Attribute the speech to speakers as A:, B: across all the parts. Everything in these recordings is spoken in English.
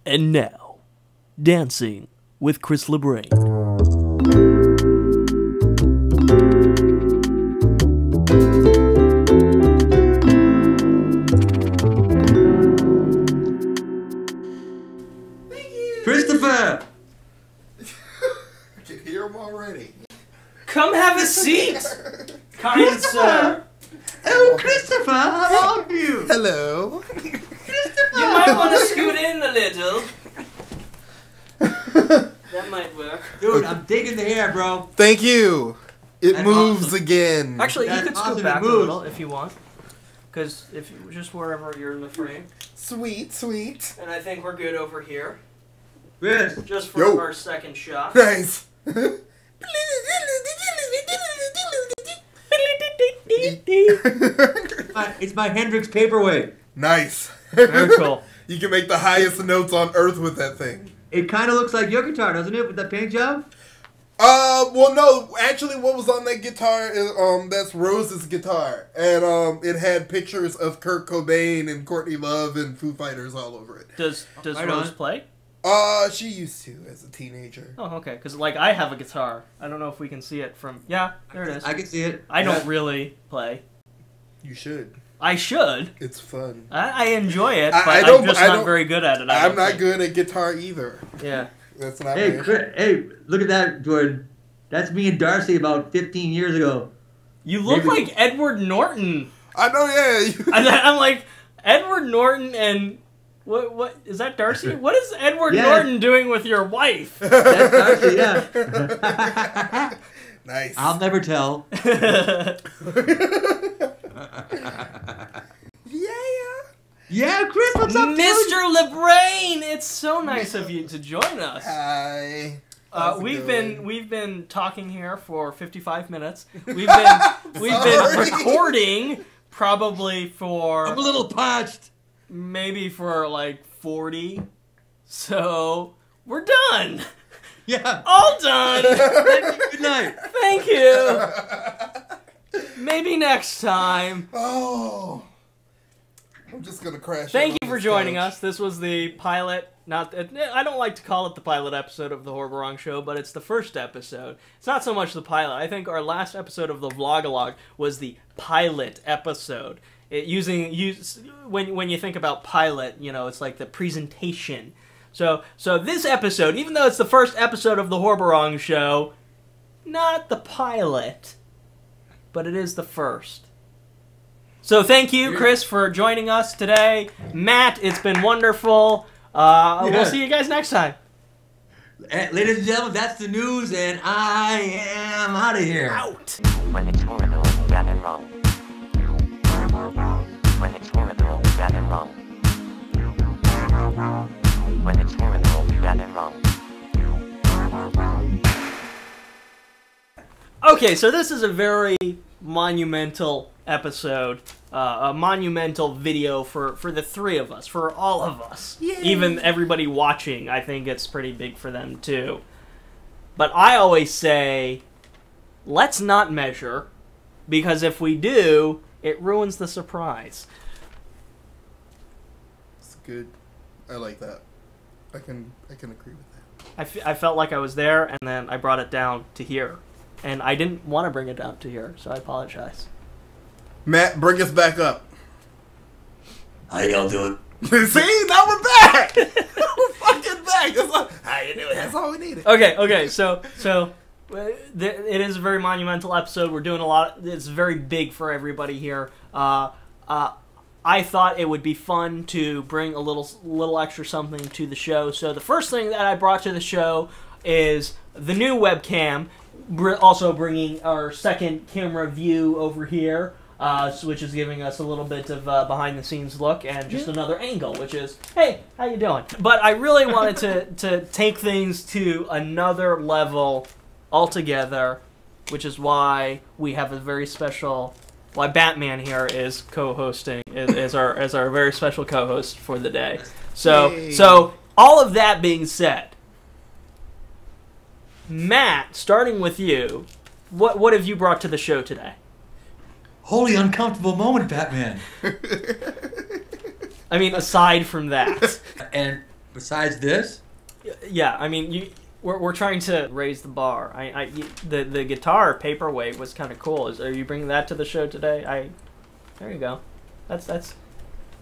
A: And now, dancing with Chris LeBrane.
B: Christopher!
C: I can hear him already.
A: Come have a seat, kind sir.
B: Oh, Christopher, how are you?
C: Hello.
A: You might want to scoot in a little. That might work.
B: Dude, I'm digging the hair, bro.
C: Thank you. It
B: That's
C: moves
B: awesome.
C: again.
A: Actually, you
B: That's
A: could scoot
B: awesome,
A: back
B: it
A: a
B: moves.
A: little if you want. Because if you just wherever you're in the frame.
C: Sweet, sweet.
A: And I think we're good over here.
B: Chris.
A: Just for
C: Yo.
A: our second shot.
C: Nice.
B: It's my Hendrix paperweight.
C: Nice.
A: Very cool.
C: You can make the highest notes on earth with that thing.
B: It kind of looks like your guitar, doesn't it, with that paint job?
C: Well, no. Actually, what was on that guitar is that's Rose's guitar, and it had pictures of Kurt Cobain and Courtney Love and Foo Fighters all over it.
A: Does
B: Right
A: Rose
B: on.
A: play?
C: She used to as a teenager.
A: Oh, okay. Because, like, I have a guitar. I don't know if we can see it from... Yeah, there it is.
B: I can see it.
A: I don't really play.
C: You should.
A: I should.
C: It's fun.
A: I enjoy it, but
C: I
A: I'm
C: don't-
A: just
C: I
A: not
C: don't-
A: very good at it.
C: I'm not good at guitar either.
A: Yeah.
C: That's not
B: Hey,
C: me.
B: Chris, hey, look at that, Jordan. That's me and Darcy about 15 years ago.
A: You look
B: Maybe-
A: like Edward Norton.
C: I know, yeah.
A: I'm like, Edward Norton and... What is that, Darcy? What is Edward
B: Yeah.
A: Norton doing with your wife?
B: That's Darcy, yeah.
C: Nice.
B: I'll never tell. Yeah, Chris, what's up, dude?
A: Mr. LeBrane, it's so nice of you to join us.
C: Hi. How's it
A: We've
C: going?
A: been talking here for 55 minutes. We've been recording probably for
B: I'm a little parched.
A: maybe for like 40. So we're done.
B: Yeah.
A: All done.
B: Good night.
A: Thank you. Maybe next time.
C: Oh. I'm just gonna crash.
A: Thank
C: out
A: you
C: on
A: for
C: this
A: joining
C: couch.
A: us. This was the pilot. I don't like to call it the pilot episode of the Horbawrong Show, but it's the first episode. It's not so much the pilot. I think our last episode of the Vlogalog was the pilot episode. When you think about pilot, you know, it's like the presentation. So this episode, even though it's the first episode of the Horbawrong Show, not the pilot, but it is the first. So thank you, Chris, for joining us today. Matt, it's been wonderful. We'll see you guys next time.
B: Ladies and gentlemen, that's the news, and I am out of here.
A: Out.
D: When it's horrible, bad and wrong. When it's horrible, bad and wrong. When it's horrible, bad and wrong.
A: Okay, so this is a very monumental episode, a monumental video for the three of us, for all of us. Yay. Even everybody watching, I think it's pretty big for them too. But I always say, let's not measure, because if we do, it ruins the surprise.
C: It's good. I like that. I can agree with that.
A: I felt like I was there, and then I brought it down to here. And I didn't want to bring it down to here, so I apologize.
C: Matt, bring us back up.
B: How y'all doing?
C: See, now we're back. We're fucking back. That's all, how you doing? That's all we needed.
A: Okay, so it is a very monumental episode. We're doing a lot. It's very big for everybody here. I thought it would be fun to bring a little extra something to the show. So the first thing that I brought to the show is the new webcam. Also bringing our second camera view over here, which is giving us a little bit of behind-the-scenes look and just another angle, which is, hey, how you doing? But I really wanted to take things to another level altogether, which is why we have a very special, why Batman here is co-hosting, is our very special co-host for the day. So all of that being said, Matt, starting with you, what have you brought to the show today?
B: Holy uncomfortable moment, Batman.
A: I mean, aside from that.
B: And Besides this?
A: Yeah, I mean, we're trying to raise the bar. The guitar paperweight was kind of cool. Are you bringing that to the show today? There you go. That's.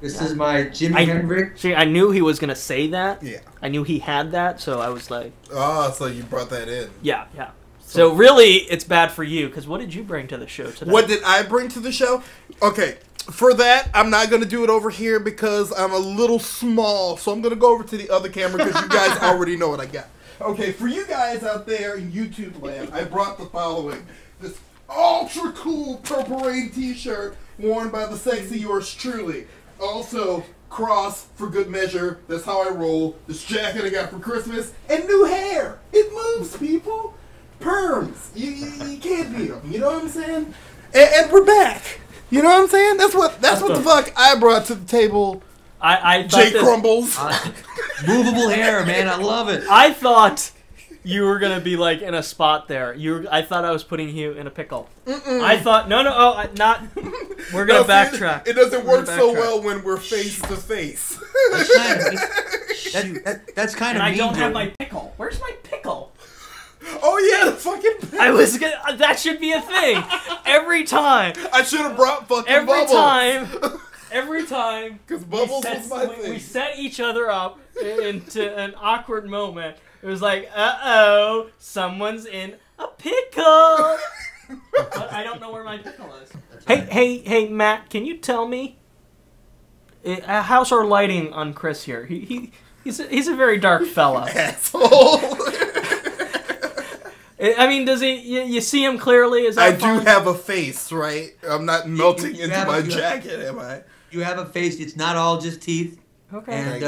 B: This is my Jimi Hendrix.
A: See, I knew he was gonna say that.
C: Yeah.
A: I knew he had that, so I was like.
C: Oh, so you brought that in.
A: Yeah, yeah. So really, it's bad for you, because what did you bring to the show today?
C: What did I bring to the show? Okay, for that, I'm not going to do it over here because I'm a little small, so I'm going to go over to the other camera because you guys already know what I got. Okay, for you guys out there in YouTube land, I brought the following. This ultra cool Purple Rain t-shirt worn by the sexy yours truly. Also, cross for good measure. That's how I roll. This jacket I got for Christmas. And new hair. It moves, people. Perms. You can't beat them. You know what I'm saying? And we're back. You know what I'm saying? That's what the fuck I brought to the table.
A: I
C: J Crumbles.
B: Movable hair, man. I love it.
A: I thought you were gonna be like in a spot there. I thought I was putting you in a pickle. I thought no. Not. We're gonna backtrack.
C: It doesn't work so well when we're face to face.
B: That's kind of.
A: And I
B: mean,
A: don't have my pickle. Where's my pickle?
C: Oh yeah, the fucking.
A: I was gonna. That should be a thing. Every time.
C: I should have brought fucking Bubbles.
A: Every time.
C: Because Bubbles was my thing.
A: We set each other up into an awkward moment. It was like, uh-oh, someone's in a pickle. But I don't know where my pickle is. Hey, Matt, can you tell me? How's our lighting on Chris here? He's a very dark fella.
C: Asshole.
A: I mean, does he? You see him clearly? Is that
C: I do have a face, right? I'm not melting into my jacket, am I?
B: You have a face. It's not all just teeth.
A: Okay.
B: And,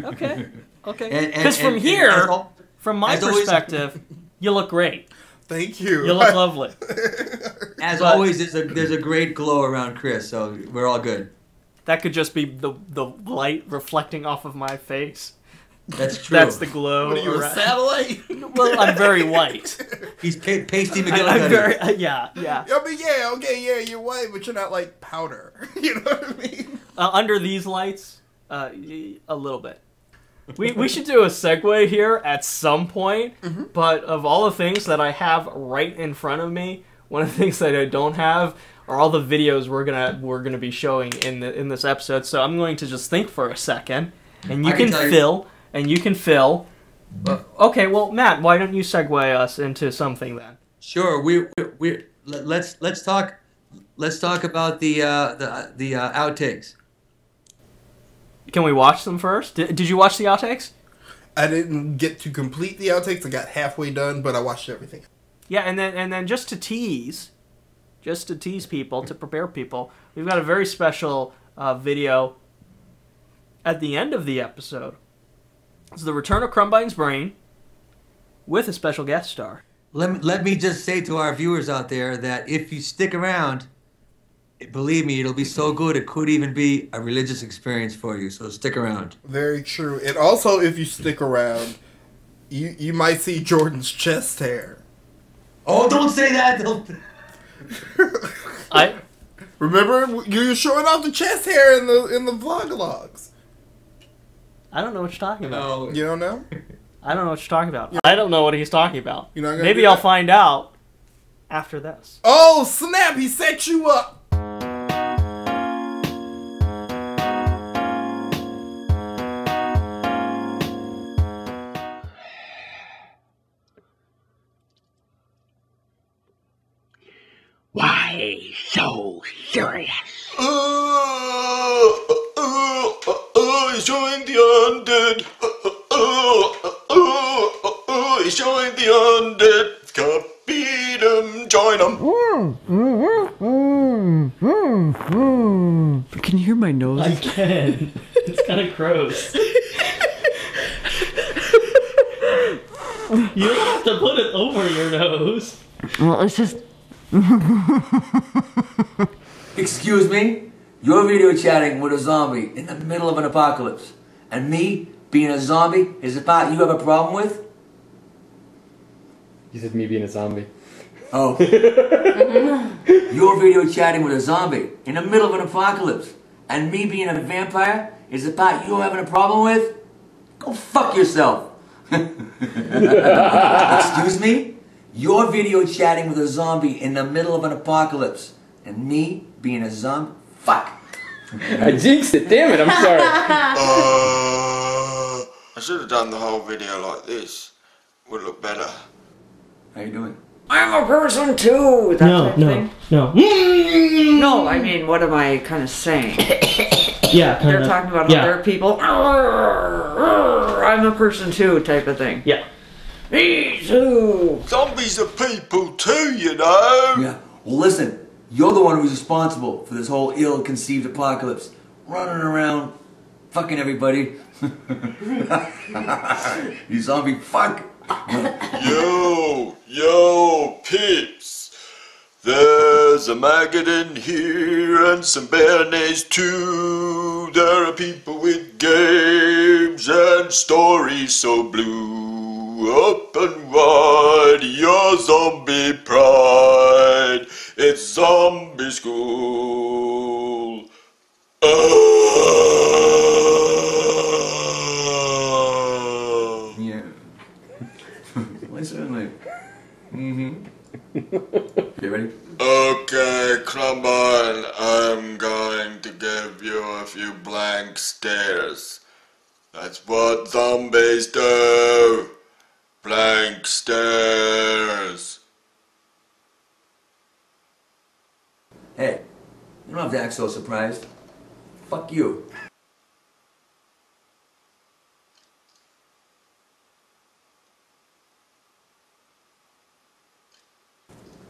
A: okay.
B: Okay.
A: Because from here, from my perspective, you look great.
C: Thank you.
A: You look lovely.
B: As always, there's a great glow around Chris, so we're all good.
A: That could just be the light reflecting off of my face.
B: That's true.
A: That's the glow.
C: What are you, a satellite?
A: Well, I'm very white.
B: He's pasty McGillicuddy.
A: I'm very, yeah.
C: I mean, yeah, you're white, but you're not like powder. You know what I mean?
A: Under these lights, a little bit. We should do a segue here at some point, but of all the things that I have right in front of me, one of the things that I don't have are all the videos we're gonna be showing in this episode. So I'm going to just think for a second, and you can fill. And you can fill. Okay, well, Matt, why don't you segue us into something then?
B: Sure. Let's talk about the outtakes.
A: Can we watch them first? Did you watch the outtakes?
C: I didn't get to complete the outtakes. I got halfway done, but I watched everything.
A: Yeah, and then just to tease people, to prepare people, we've got a very special video at the end of the episode. It's the return of krumbinesBRAIN with a special guest star.
B: Let me just say to our viewers out there that if you stick around, believe me, it'll be so good it could even be a religious experience for you. So stick around.
C: Very true. And also, if you stick around, you might see Jordan's chest hair.
B: Oh, don't say that!
A: I
C: remember you were showing off the chest hair in the vlog-logs.
A: I don't know what you're talking about.
B: No.
C: You don't know?
A: I don't know what you're talking about. I don't know what he's talking about.
C: You're not gonna
A: Maybe I'll find out after this.
C: Oh, snap! He set you up!
E: Why so serious?
C: He's showing the undead. He's showing the undead. Gotta beat him, join him.
E: Can you hear my nose?
A: I can. It's kind of gross. You don't have to put it over your nose.
E: Well, it's just...
F: Excuse me? You're video chatting with a zombie in the middle of an apocalypse. And me, being a zombie, is a part you have a problem with?
G: You said me being a zombie.
F: Oh. You're video chatting with a zombie in the middle of an apocalypse. And me being a vampire is the part you're having a problem with? Go fuck yourself. Excuse me? You're video chatting with a zombie in the middle of an apocalypse. And me being a zombie? Fuck.
E: I jinxed it. Damn it. I'm sorry.
G: I should have done the whole video like this. Would look better.
F: How you doing?
H: I'm a person too. That type of thing.
A: No.
H: No, I mean, what am I kind of saying?
A: Yeah, kind
H: They're
A: of.
H: talking about other people. I'm a person too, type of thing.
A: Yeah.
H: Me too.
G: Zombies are people too, you know.
F: Yeah. Well, listen. You're the one who's responsible for this whole ill-conceived apocalypse. Running around, fucking everybody. You zombie fuck.
G: Yo, pips. There's a maggot in here and some bayonets too. There are people with games and stories so blue. Open wide your zombie pride. It's zombie school.
F: Yeah. Why certainly. You ready?
G: Okay, Krumbine, I'm going to give you a few blank stares. That's what zombies do. Blank stares.
F: Hey, you don't have to act so surprised. Fuck you.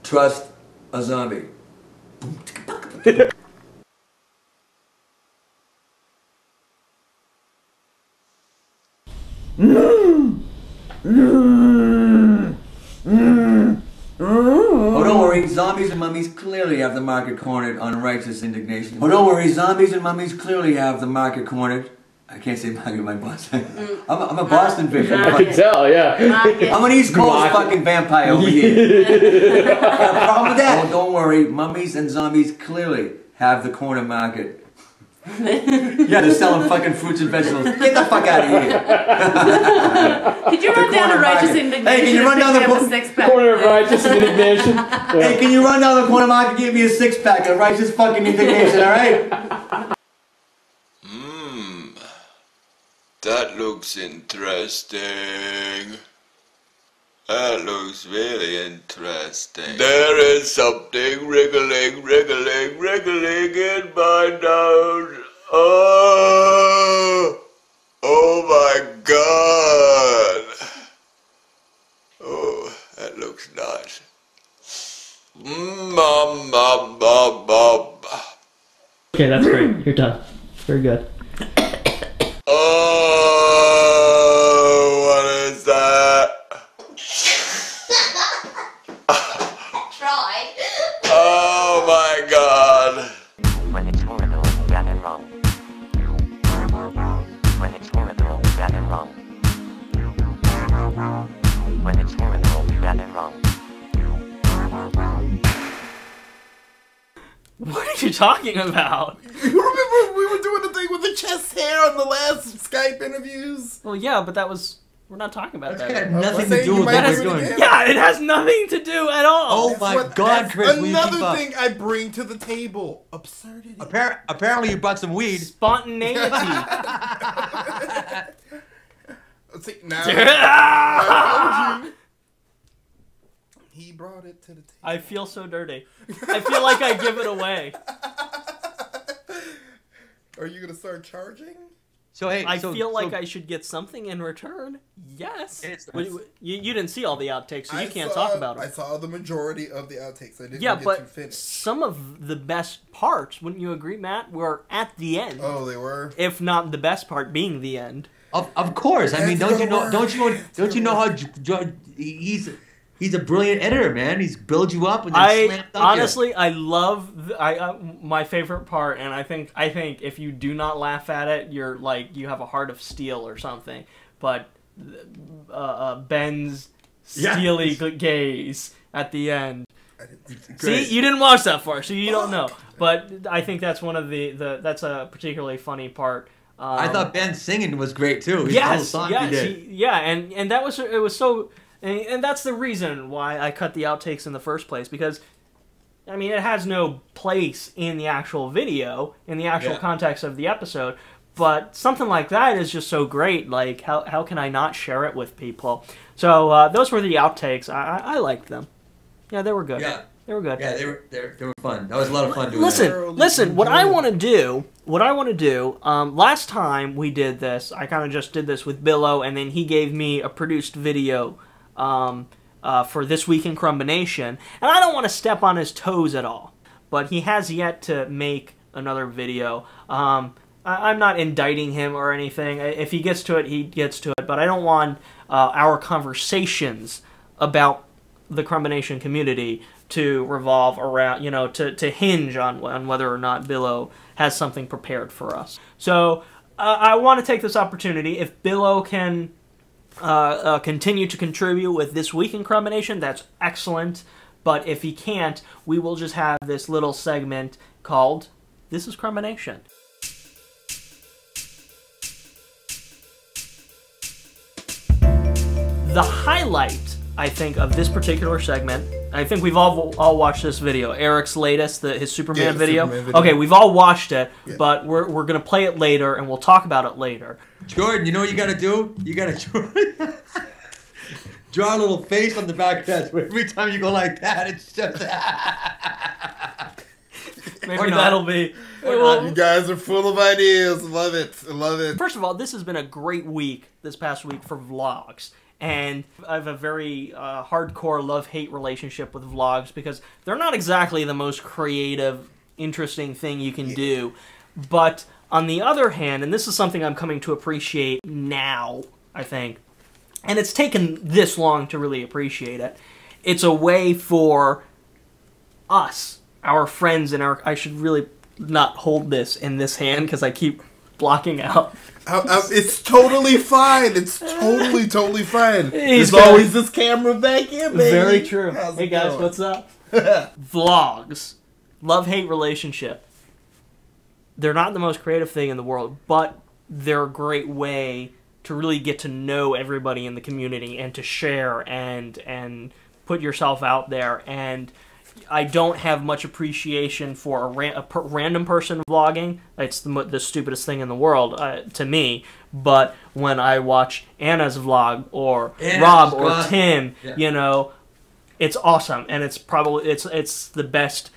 F: Trust a zombie. Oh, don't worry, zombies and mummies clearly have the market cornered on righteous indignation. Oh, don't worry, zombies and mummies clearly have the market cornered. I can't say market, my boss. I'm a Boston fish.
E: I can tell, yeah.
F: I'm an East Coast fucking vampire over here. Got a problem with that? Oh, don't worry, mummies and zombies clearly have the corner market. Yeah, they're selling fucking fruits and vegetables. Get the fuck out of here.
I: Could you run down a righteous indignation?
F: Hey, can you run down the
E: corner of righteous indignation?
F: Hey, can you run down the corner market and give me a six-pack of righteous fucking indignation, alright?
G: That looks interesting. That looks really interesting. There is something wriggling in my nose. Oh my God. Oh, that looks nice.
A: Okay, that's great. You're done. Very good.
G: What is that?
I: Tried.
G: Oh my God.
D: When it's horrible, bad and wrong. When it's horrible, bad and wrong. When it's horrible, bad and wrong.
A: What are you talking about?
C: You remember we were doing the thing with the chest hair on the last Skype interviews?
A: Well, yeah, but that was... We're not talking about that.
B: It had
A: Right?
B: nothing to do with what we're doing.
A: Yeah, it has nothing to do at all.
B: Oh my God, Chris, will you keep
C: Another
B: up?
C: thing I bring to the table. Absurdity.
B: Apparently you brought some weed.
A: Spontaneity.
C: See, now, I told you. He brought it to the table.
A: I feel so dirty. I feel like I give it away.
C: Are you going to start charging?
B: So hey,
A: I feel like I should get something in return. Yes. You didn't see all the outtakes, so you can't talk about them.
C: I saw the majority of the outtakes. I didn't
A: Yeah,
C: get to
A: but
C: finish.
A: some of the best parts, wouldn't you agree, Matt, were at the end.
C: Oh, they were?
A: If not the best part being the end.
B: Of course. I mean, don't you know how he's a brilliant editor, man. He's build you up and then slam dunk
A: honestly, I love my favorite part, and I think if you do not laugh at it, you're like you have a heart of steel or something. But Ben's steely gaze at the end. See, you didn't watch that far, so you don't know. But I think that's one of that's a particularly funny part
B: I thought Ben's singing was great too. His
A: Yes,
B: whole song
A: yes,
B: he did.
A: yeah, and that was it was so, and that's the reason why I cut the outtakes in the first place, because I mean it has no place in the actual video, in the actual context of the episode, but something like that is just so great. Like how can I not share it with people? So those were the outtakes. I liked them. Yeah, they were good.
B: Yeah.
A: They were good.
B: Yeah, they were fun. That was a lot of fun doing
A: Listen, what I want to do, last time we did this, I kind of just did this with Billo, and then he gave me a produced video for This Week in Krumbination, and I don't want to step on his toes at all, but he has yet to make another video. I'm not indicting him or anything. If he gets to it, he gets to it, but I don't want our conversations about the Krumbination community to revolve around, you know, to hinge on whether or not Billo has something prepared for us. So I want to take this opportunity. If Billo can continue to contribute with This Week in Krumbination, that's excellent. But if he can't, we will just have this little segment called This is Krumbination. The highlight, I think, of this particular segment, I think we've all watched this video, Eric's latest, his Superman video. Okay, we've all watched it, but we're going to play it later, and we'll talk about it later.
B: Jordan, you know what you got to do? You got to draw a little face on the back of that. So every time you go like that, it's just...
A: Maybe that'll be...
C: You guys are full of ideas. Love it. Love it.
A: First of all, this has been a great week, this past week, for vlogs. And I have a very hardcore love-hate relationship with vlogs because they're not exactly the most creative, interesting thing you can do. But on the other hand, and this is something I'm coming to appreciate now, I think, and it's taken this long to really appreciate it, it's a way for us, our friends, and I should really not hold this in this hand because I keep blocking out.
C: It's totally fine. It's totally fine. There's always this camera back here, baby.
A: Very true. Hey guys, what's up? Vlogs. Love-hate relationship. They're not the most creative thing in the world, but they're a great way to really get to know everybody in the community and to share and put yourself out there. And I don't have much appreciation for a random person vlogging. It's the stupidest thing in the world to me. But when I watch Anna's vlog or Rob or Tim, you know, it's awesome, and it's probably it's the best,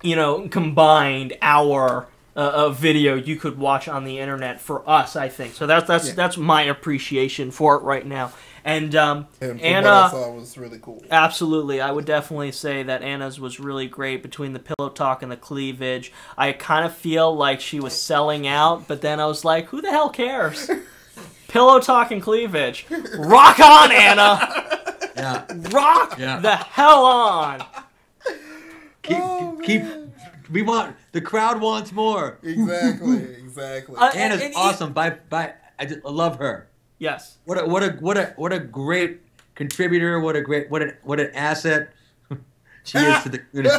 A: you know, combined hour of video you could watch on the internet for us, I think. So that's my appreciation for it right now. And Anna,
C: what I saw was really cool.
A: Absolutely, I would definitely say that Anna's was really great between the pillow talk and the cleavage. I kind of feel like she was selling out, but then I was like, who the hell cares? Pillow talk and cleavage. Rock on, Anna!
B: Yeah.
A: Rock the hell on!
B: We want, the crowd wants more.
C: Exactly.
B: Anna's awesome. I love her.
A: Yes.
B: What a great contributor. What an asset she is to the community.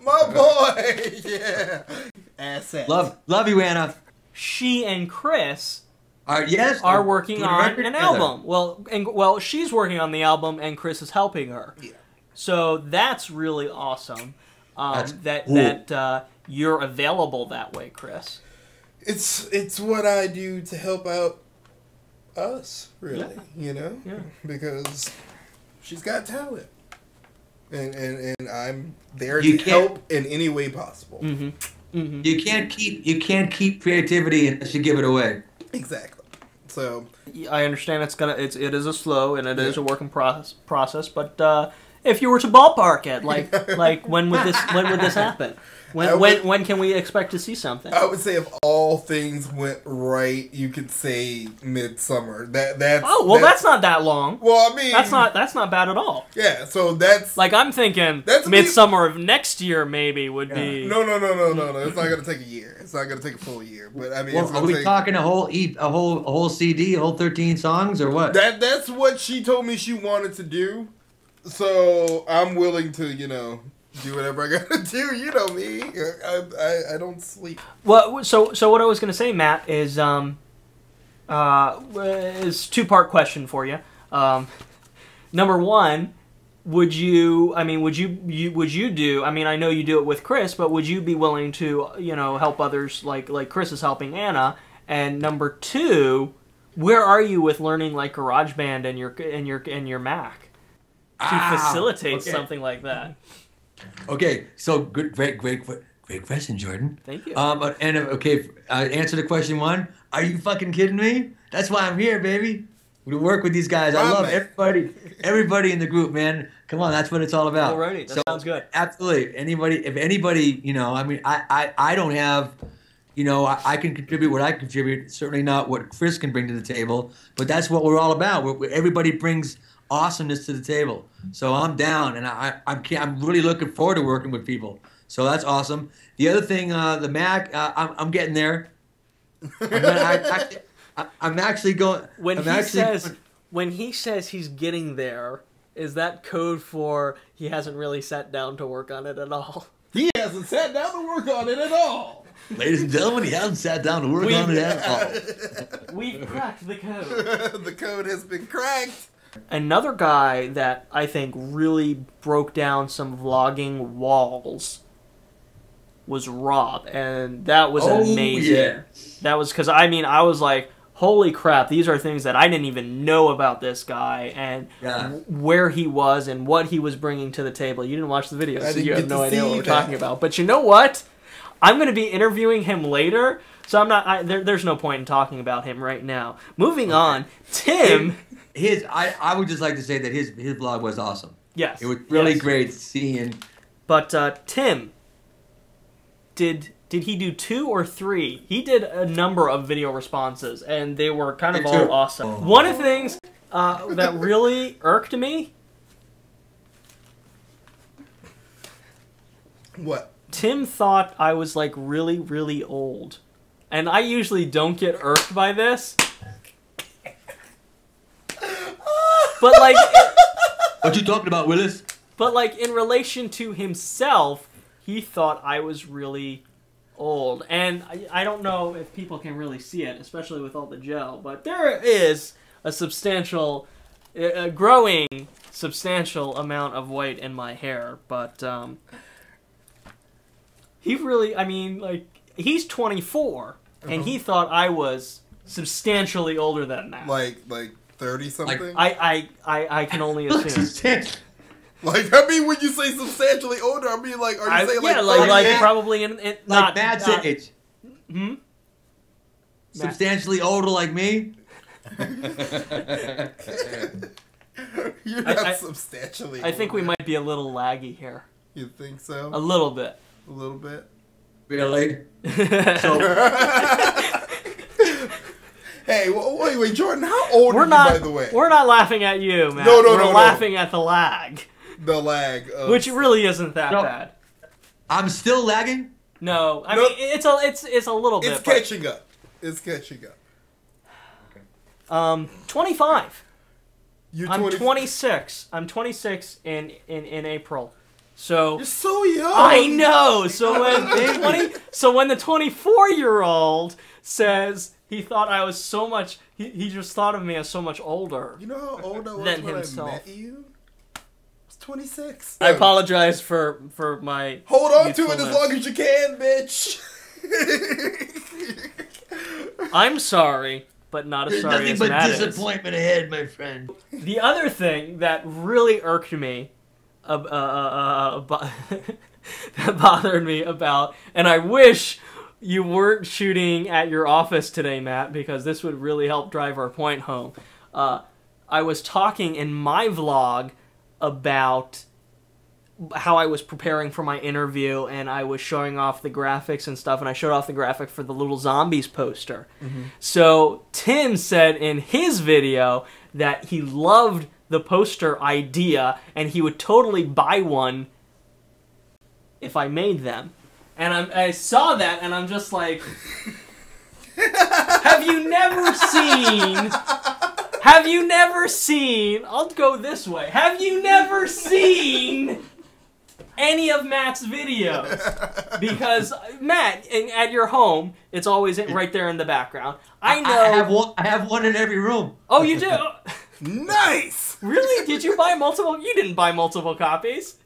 C: My boy. Yeah. Asset.
B: Love you, Anna.
A: She and Chris
B: are
A: working on an album. Well, she's working on the album and Chris is helping her. Yeah. So that's really awesome. That you're available that way, Chris.
C: It's what I do to help out us, really, you know, because she's got talent, and I'm there to help in any way possible.
B: You can't keep creativity unless you give it away.
C: Exactly. So
A: I understand it is a slow and it is a work in process, but if you were to ballpark it, like when would this happen? When can we expect to see something?
C: I would say if all things went right, you could say midsummer. That's
A: not that long.
C: Well, I mean,
A: that's not bad at all.
C: Yeah, so that's
A: like I'm thinking midsummer of next year maybe would be.
C: No. It's not gonna take a year. It's not gonna take a full year. But I mean,
B: are we talking a whole CD, a whole 13 songs, or what?
C: That's what she told me she wanted to do. So I'm willing to, do whatever I gotta do. You know me. I don't sleep.
A: Well, so what I was gonna say, Matt, is two-part question for you. Number one, would you do? I mean, I know you do it with Chris, but would you be willing to, help others like Chris is helping Anna? And number two, where are you with learning like GarageBand and your Mac to facilitate something like that?
B: Okay, so good, great question, Jordan.
A: Thank you.
B: Answer the question one. Are you fucking kidding me? That's why I'm here, baby. To work with these guys. I love everybody in the group, man. Come on, that's what it's all about.
A: Alrighty, that sounds good.
B: Absolutely. If anybody, I don't have, I can contribute what I contribute. Certainly not what Chris can bring to the table. But that's what we're all about. Everybody brings awesomeness to the table. So I'm down, and I'm really looking forward to working with people. So that's awesome. The other thing, the Mac, I'm getting there. I'm actually going.
A: When he says he's getting there, is that code for he hasn't really sat down to work on it at all?
C: He hasn't sat down to work on it at all.
B: Ladies and gentlemen, he hasn't sat down to work on it at all.
A: We've cracked the code.
C: The code has been cracked.
A: Another guy that I think really broke down some vlogging walls was Rob, and that was amazing. Yeah. That was because I was like, holy crap, these are things that I didn't even know about this guy and where he was and what he was bringing to the table. You didn't watch the video, so you have no idea what we're talking about. But you know what? I'm going to be interviewing him later, so I'm not. There's no point in talking about him right now. Moving on, Tim.
B: I would just like to say that his vlog was awesome.
A: Yes,
B: it was really great seeing.
A: But Tim, did he do 2 or 3? He did a number of video responses, and they were kind of all awesome. One of the things that really irked me.
C: What?
A: Tim thought I was like really, really old, and I usually don't get irked by this. But like,
B: what you talking about, Willis?
A: But like in relation to himself, he thought I was really old, and I don't know if people can really see it, especially with all the gel, but there is a substantial, growing substantial amount of white in my hair, but he really, he's 24, and he thought I was substantially older than that.
C: Like 30 something?
A: I can only assume.
C: When you say substantially older, are you saying like
A: probably in
B: like Matt's age? Hmm. Substantially older, like me.
C: You're not substantially.
A: I think we might be a little laggy here.
C: You think so?
A: A little bit.
C: A little bit.
B: Really?
C: Hey, wait, Jordan, how old are you, by the way?
A: We're not laughing at you, man.
C: No,
A: we're laughing at the lag.
C: The lag.
A: Which really isn't that bad.
B: I'm still lagging?
A: No. I mean, it's a little bit.
C: It's catching up. It's catching up.
A: Okay. 25.
C: I'm
A: 26. I'm 26 in April. So
C: you're so young.
A: I know. So when the 24-year-old says he thought I was so much, he just thought of me as so much older.
C: You know how old I was
A: than
C: when
A: himself.
C: I met you? I was 26.
A: I apologize for my.
C: Hold on to it as long as you can, bitch.
A: I'm sorry, but not as sorry as Matt is.
B: There's nothing but disappointment ahead, my friend.
A: The other thing that really irked me, that bothered me about, and I wish you weren't shooting at your office today, Matt, because this would really help drive our point home. I was talking in my vlog about how I was preparing for my interview, and I was showing off the graphics and stuff, and I showed off the graphic for the little zombies poster. Mm-hmm. So Tim said in his video that he loved the poster idea, and he would totally buy one if I made them. And I saw that, and I'm just like, have you never seen, I'll go this way, have you never seen any of Matt's videos because Matt, at your home, it's always right there in the background. I know.
B: I have one in every room.
A: Oh, you do?
C: Nice.
A: Really? Did you buy multiple? You didn't buy multiple copies.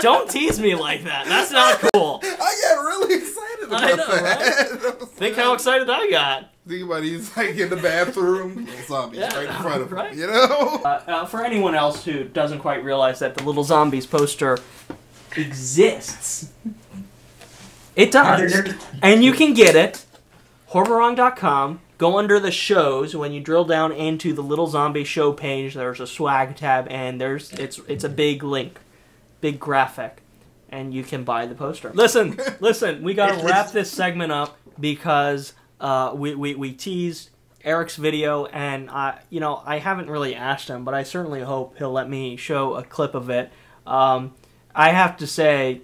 A: Don't tease me like that. That's not cool.
C: I got really excited about that.
A: Right? Think how excited I got.
C: Think about he's like in the bathroom, little zombies right in front of him.
A: Right?
C: You know.
A: For anyone else who doesn't quite realize that the Little Zombies poster exists, it does, and you can get it. Horbawrong.com. Go under the shows. When you drill down into the Little Zombie Show page, there's a swag tab, and it's a big link, big graphic, and you can buy the poster. Listen, we gotta wrap this segment up because we teased Eric's video, and I haven't really asked him, but I certainly hope he'll let me show a clip of it. I have to say,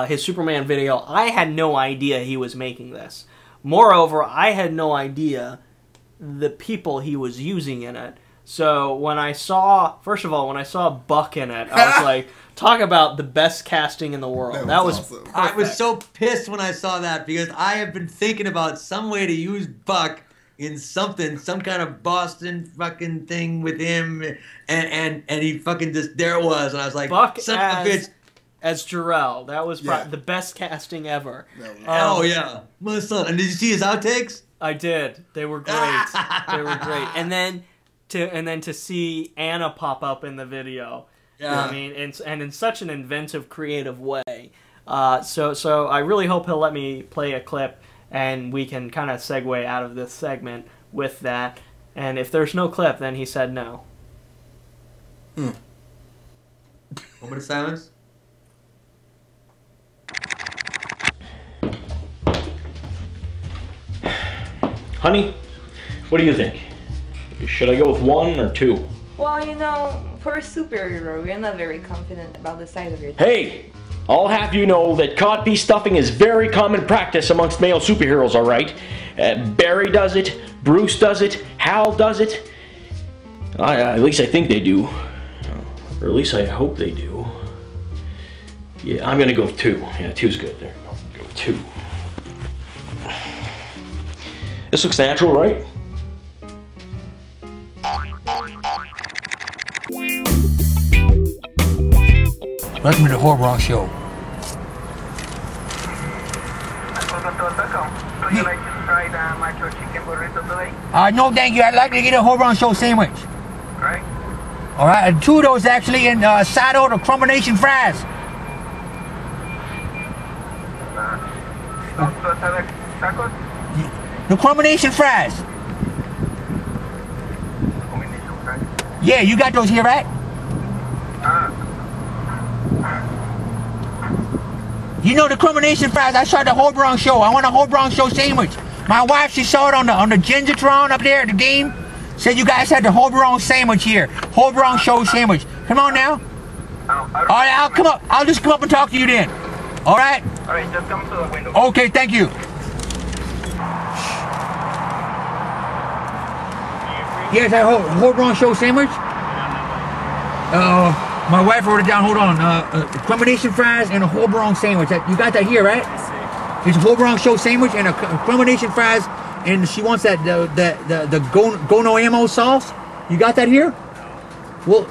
A: his Superman video, I had no idea he was making this. Moreover, I had no idea the people he was using in it. So when I saw, first of all, when I saw Buck in it, I was like, talk about the best casting in the world. That was
C: awesome.
B: I was so pissed when I saw that because I have been thinking about some way to use Buck in something, some kind of Boston fucking thing with him, and he fucking just, there it was, and I was like,
A: Buck
B: son of a bitch.
A: As Jarrell. That was the best casting ever.
B: Oh yeah, my son. And did you see his outtakes?
A: I did. They were great. They were great. And then to see Anna pop up in the video. Yeah. I mean, and in such an inventive, creative way. So I really hope he'll let me play a clip, and we can kind of segue out of this segment with that. And if there's no clip, then he said no.
B: Moment of silence.
J: Honey, what do you think? Should I go with 1 or 2?
K: Well, you know, for a superhero, you're not very confident about the size of your teeth.
J: Hey! I'll have you know that codpiece stuffing is very common practice amongst male superheroes, alright? Barry does it, Bruce does it, Hal does it. At least I think they do. Or at least I hope they do. Yeah, I'm gonna go with 2. Yeah, 2's good. There, I'll go with 2. This looks natural, right?
L: Welcome to the Horbawrong Show. No, thank you. I'd like to get a Horbawrong Show sandwich. Right. All right, and 2 of those actually, and side order Krumbination fries. The Krumbination fries. Yeah, you got those here, right? You know the Krumbination fries. I saw the Horbawrong Show. I want a Horbawrong Show sandwich. My wife, she saw it on the Gingitron up there at the game. Said you guys had the Horbawrong sandwich here. Horbawrong Show sandwich. Come on now. All right, I'll come up. I'll just come up and talk to you then. All right? All right, just come to the window. Okay, thank you. Yes, I Horbawrong Show sandwich. My wife wrote it down. Hold on. Krumbination fries and a Horbawrong sandwich. You got that here, right? It's a Horbawrong Show sandwich and a Krumbination fries, and she wants that the GoNoAmmo sauce. You got that here? Well,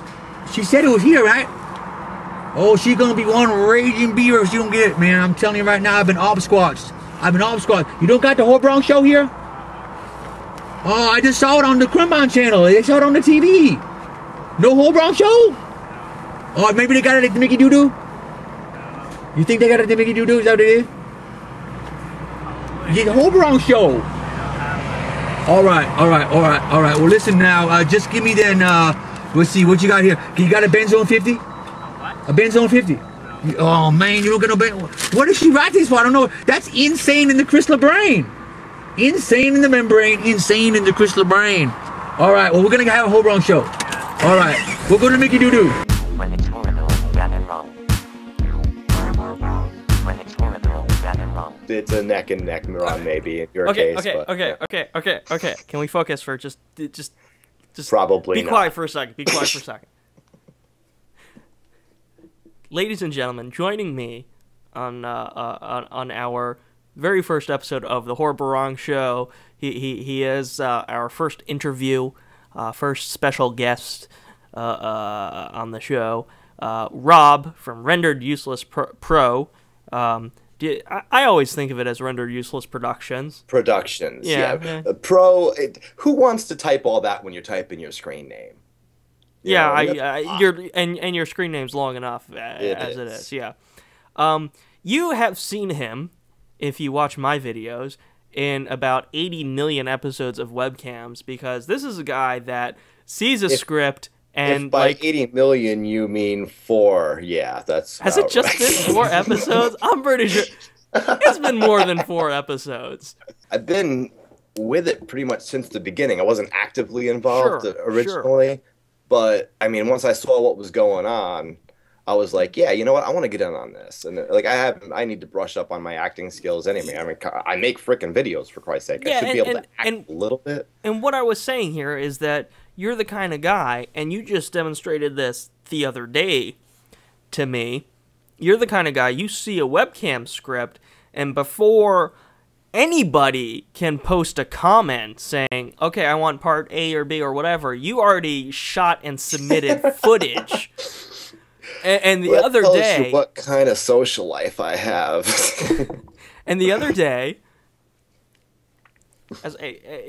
L: she said it was here, right? Oh, she's gonna be one raging beaver if she don't get it, man. I'm telling you right now, I've been obsquatched. You don't got the Horbawrong Show here? Oh, I just saw it on the Krumbine channel. They saw it on the TV. No Horbawrong Show? Oh, maybe they got it at the Mickey Doo-Doo? You think they got it at the Mickey Doo-Doo? Is that what it is? Yeah, the Horbawrong Show. All right. Well, listen now. Just give me then, let's see, what you got here? You got a Benzone 50? A Benzone 50? Oh, man, you don't get no Benzone. What did she write this for? I don't know. That's insane in the Chris LeBrane. Insane in the membrane, insane in the Chris LeBrane. All right, well, we're going to have a Horbawrong Show. All right, we'll go to Mickey Doo-Doo.
D: When it's horrible, bad and wrong. When it's horrible, bad and wrong.
M: It's a neck and neck run, maybe in your case.
A: Okay. Can we focus for just
M: probably
A: be quiet for a second. Be quiet for a second. ladies and gentlemen, joining me on our very first episode of the Horbawrong Show, he is our first interview, first special guest on the show, Rob from RenderedUselessPro. I always think of it as Rendered Useless Productions.
M: Productions,
A: yeah.
M: Pro. Who wants to type all that when you're typing your screen name?
A: Your screen name's long enough as it is. Yeah. You have seen him, if you watch my videos, in about 80 million episodes of webcams, because this is a guy that sees a script and
M: if by 80 million you mean 4, yeah, that's.
A: Has it just been 4 episodes? I'm pretty sure it's been more than 4 episodes.
M: I've been with it pretty much since the beginning. I wasn't actively involved originally, but I mean, once I saw what was going on, I was like, yeah, you know what? I want to get in on this. And like, I need to brush up on my acting skills anyway. I mean, I make freaking videos, for Christ's sake. I should be able to act a little bit.
A: And what I was saying here is that you're the kind of guy, and you just demonstrated this the other day to me. You're the kind of guy, you see a webcam script, and before anybody can post a comment saying, okay, I want part A or B or whatever, you already shot and submitted footage. And the other day,
M: you what kind of social life I have.
A: And the other day,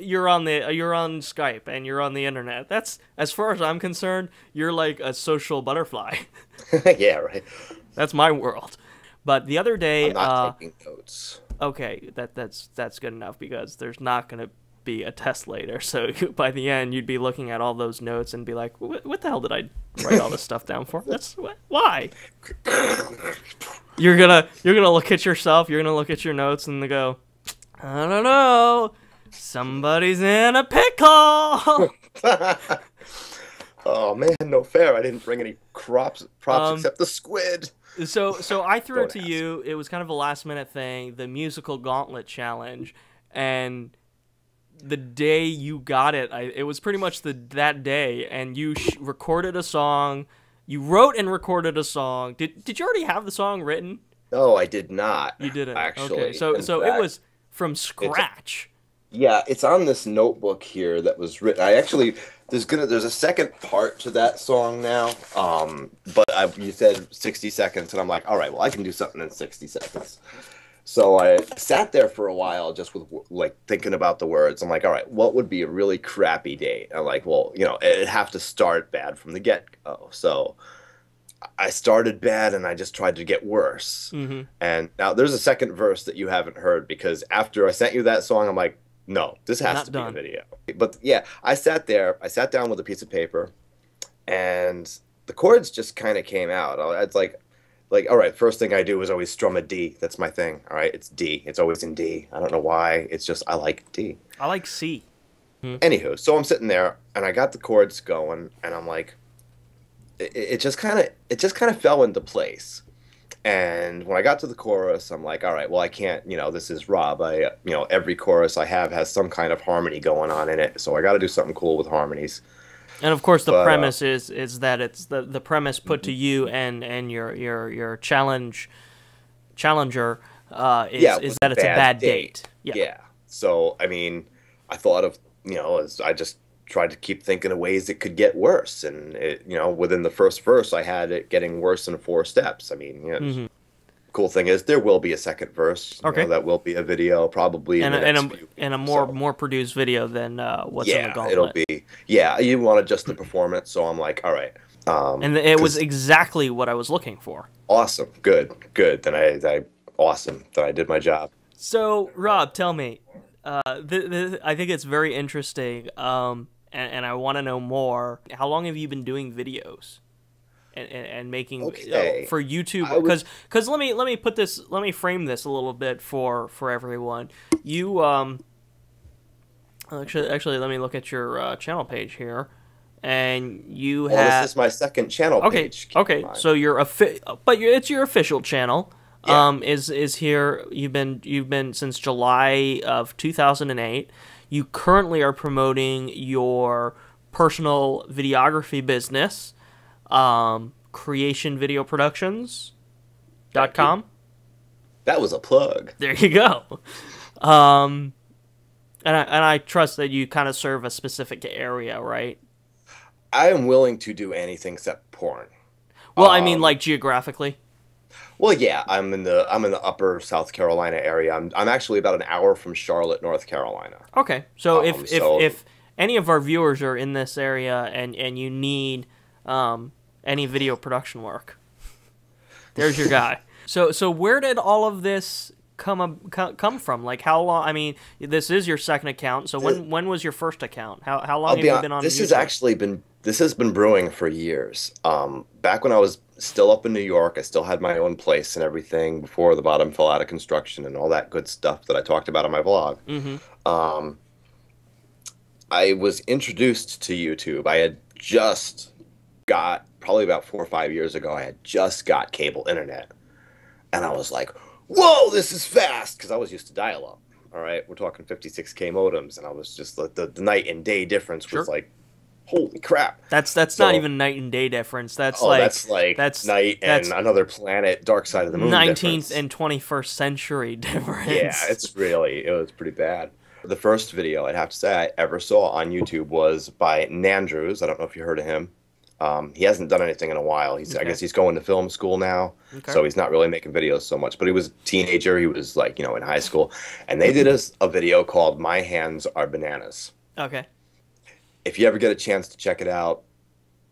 A: you're on Skype and you're on the internet. That's, as far as I'm concerned, you're like a social butterfly.
M: Yeah, right.
A: That's my world. But the other day,
M: I'm not taking notes.
A: Okay, that's good enough, because there's not going to be a test later. So by the end, you'd be looking at all those notes and be like, "What the hell did I write all this stuff down for? Why?" You're gonna look at yourself. You're gonna look at your notes and go, "I don't know. Somebody's in a pickle."
M: Oh man, no fair. I didn't bring any props except the squid.
A: So I threw it to you. It was kind of a last minute thing, the musical gauntlet challenge, and the day you got it, it was pretty much that day, and you recorded a song. You wrote and recorded a song. Did you already have the song written?
M: No, I did not.
A: You didn't.
M: Actually.
A: Okay, so it was from scratch.
M: Yeah, it's on this notebook here that was written. I actually there's a second part to that song now. But you said 60 seconds, and I'm like, all right, well, I can do something in 60 seconds. So I sat there for a while just with like thinking about the words. I'm like, all right, what would be a really crappy date? I'm like, well, you know, it'd have to start bad from the get-go. So I started bad and I just tried to get worse.
A: Mm-hmm.
M: And now there's a second verse that you haven't heard, because after I sent you that song, I'm like, no, this has to be a video. But yeah, I sat down with a piece of paper, and the chords just kind of came out. It's like, all right, first thing I do is always strum a D. That's my thing. All right, it's D. It's always in D. I don't know why. It's just I like D.
A: I like C.
M: Anywho, so I'm sitting there and I got the chords going, and I'm like, it just kind of fell into place. And when I got to the chorus, I'm like, all right, well, I can't, you know, this is Rob. Every chorus I have has some kind of harmony going on in it, so I got to do something cool with harmonies.
A: And of course, the premise is that it's the premise put to you and your challenger is that it's a bad date.
M: Yeah. So I mean, I thought of I just tried to keep thinking of ways it could get worse, and within the first verse, I had it getting worse in 4 steps. I mean, cool thing is there will be a second verse.
A: Okay.
M: That will be a video probably
A: and a more produced video than what's in the gauntlet.
M: It'll be. Yeah, you wanted just the performance, so I'm like, all right.
A: And it was exactly what I was looking for.
M: Awesome, good. Then awesome that I did my job.
A: So Rob, tell me, I think it's very interesting, and I want to know more. How long have you been doing videos? And making for YouTube, because let me frame this a little bit for everyone. You actually let me look at your channel page here, and you have.
M: This is my second channel page.
A: Okay, so it's your official channel. Yeah. Is here. You've been since July of 2008. You currently are promoting your personal videography business. creationvideoproductions.com.
M: That was a plug.
A: There you go. And I trust that you kind of serve a specific area, right?
M: I am willing to do anything except porn.
A: Well, I mean, like geographically.
M: Well, yeah, I'm in the upper South Carolina area. I'm actually about an hour from Charlotte, North Carolina.
A: Okay, so if any of our viewers are in this area and you need any video production work, there's your guy. So where did all of this come from? Like, how long? I mean, this is your second account. So when was your first account? How long have you been on?
M: This
A: YouTube?
M: has been brewing for years. Back when I was still up in New York, I still had my own place and everything before the bottom fell out of construction and all that good stuff that I talked about on my vlog.
A: Mm-hmm.
M: I was introduced to YouTube. I had just got, probably about 4 or 5 years ago, I had just got cable internet. And I was like, whoa, this is fast, because I was used to dial-up. All right, we're talking 56K modems, and I was just the night and day difference was like, holy crap.
A: That's not even night and day difference. That's
M: that's night and another planet, dark side of the moon
A: 19th
M: difference.
A: and 21st century difference.
M: Yeah, it was pretty bad. The first video I'd have to say I ever saw on YouTube was by Nandrews. I don't know if you heard of him. He hasn't done anything in a while. I guess he's going to film school now, so he's not really making videos so much. But he was a teenager. He was like, in high school. And they did a video called My Hands Are Bananas.
A: Okay.
M: If you ever get a chance to check it out,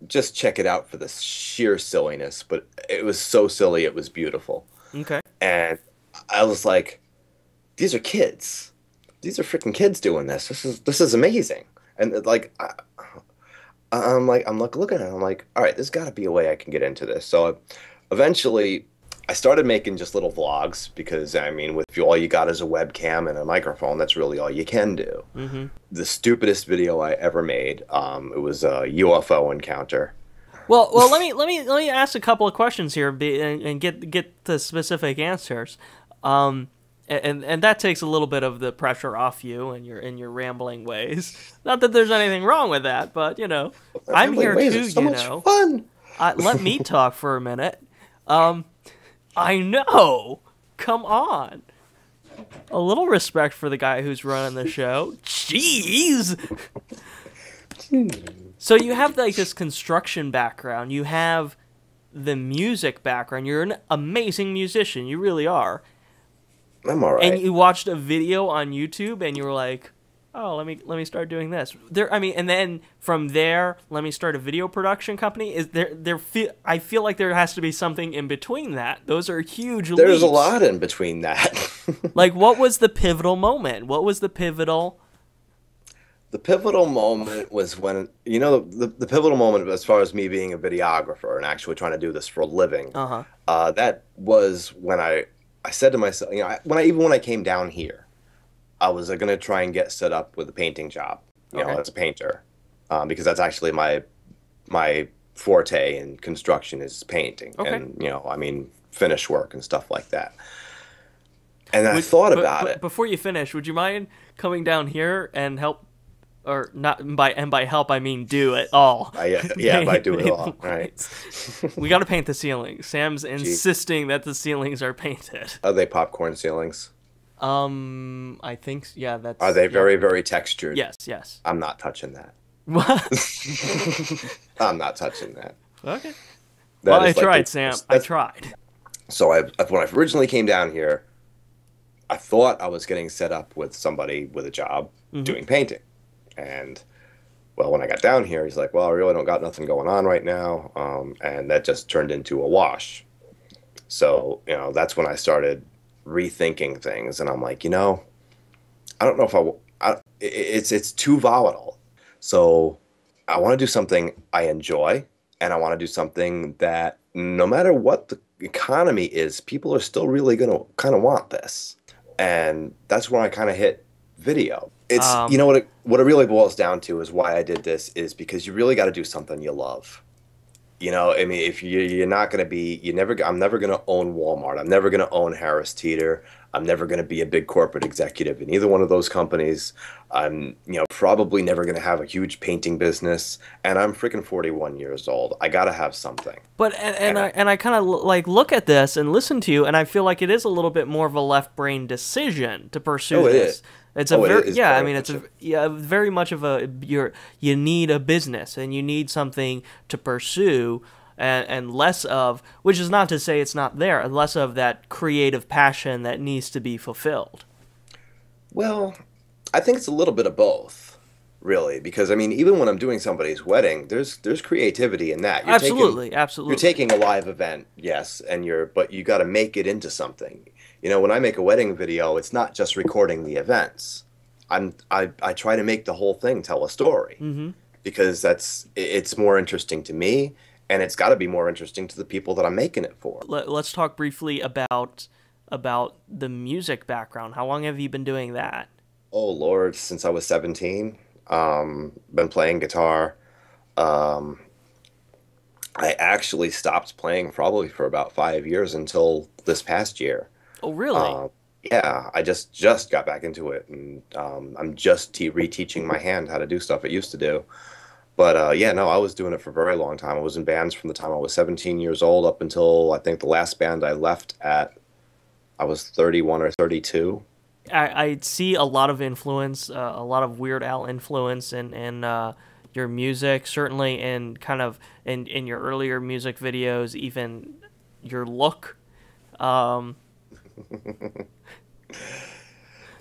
M: just check it out for the sheer silliness. But it was so silly, it was beautiful.
A: Okay.
M: And I was like, these are kids. These are freaking kids doing this. This is amazing. And like, I'm looking at it. I'm like, all right, there's got to be a way I can get into this. So eventually, I started making just little vlogs because, I mean, if all you got is a webcam and a microphone, that's really all you can do.
A: Mm-hmm.
M: The stupidest video I ever made, it was a UFO encounter.
A: Well, let me ask a couple of questions here and get the specific answers. And that takes a little bit of the pressure off you and your rambling ways. Not that there's anything wrong with that, but I'm here too.
M: So much fun.
A: Let me talk for a minute. I know. Come on. A little respect for the guy who's running the show. Jeez. So you have like this construction background. You have the music background. You're an amazing musician. You really are.
M: I'm all right.
A: And you watched a video on YouTube and you were like, oh, let me start doing this. And then from there, let me start a video production company. I feel like there has to be something in between that. Those are huge leaps.
M: There's a lot in between that.
A: Like, what was the pivotal moment? What was the pivotal?
M: The pivotal moment was when, the pivotal moment as far as me being a videographer and actually trying to do this for a living. That was when I said to myself, when I came down here, I was going to try and get set up with a painting job, as a painter, because that's actually my forte in construction is painting and, finish work and stuff like that. And I thought about it.
A: Before you finish, would you mind coming down here and help, or not? By help, I mean do it all.
M: By do it all, right?
A: We got to paint the ceilings. Sam's insisting that the ceilings are painted.
M: Are they popcorn ceilings?
A: I think, yeah, that's...
M: Are they very, very textured?
A: Yes.
M: I'm not touching that.
A: What?
M: I'm not touching that.
A: Okay. Well, I tried, Sam. I tried.
M: So when I originally came down here, I thought I was getting set up with somebody with a job doing painting. And, well, when I got down here, he's like, well, I really don't got nothing going on right now. And that just turned into a wash. So, that's when I started rethinking things, and I'm like, I don't know if it's too volatile. So I want to do something I enjoy, and I want to do something that no matter what the economy is, people are still really going to kind of want this. And that's where I kind of hit video. It's, what it really boils down to is why I did this is because you really got to do something you love. If you're not going to be, I'm never going to own Walmart. I'm never going to own Harris Teeter. I'm never going to be a big corporate executive in either one of those companies. I'm, probably never going to have a huge painting business, and I'm freaking 41 years old. I got to have something.
A: But I kind of like look at this and listen to you, and I feel like it is a little bit more of a left brain decision to pursue this. It's very much of a you need a business and you need something to pursue. And less of, which is not to say it's not there, and less of that creative passion that needs to be fulfilled.
M: Well, I think it's a little bit of both, really, because I mean, even when I'm doing somebody's wedding, there's creativity in that.
A: Absolutely.
M: You're taking a live event, yes, but you got to make it into something. When I make a wedding video, it's not just recording the events. I try to make the whole thing tell a story, because it's more interesting to me. And it's got to be more interesting to the people that I'm making it for.
A: Let's talk briefly about the music background. How long have you been doing that?
M: Oh, Lord, since I was 17. Been playing guitar. I actually stopped playing probably for about 5 years until this past year.
A: Oh, really?
M: Yeah, I just got back into it. And I'm just reteaching my hand how to do stuff it used to do. But, yeah, no, I was doing it for a very long time. I was in bands from the time I was 17 years old up until, I think, the last band I left at, I was 31 or 32.
A: I see a lot of influence, a lot of Weird Al influence in your music, certainly in kind of in your earlier music videos, even your look.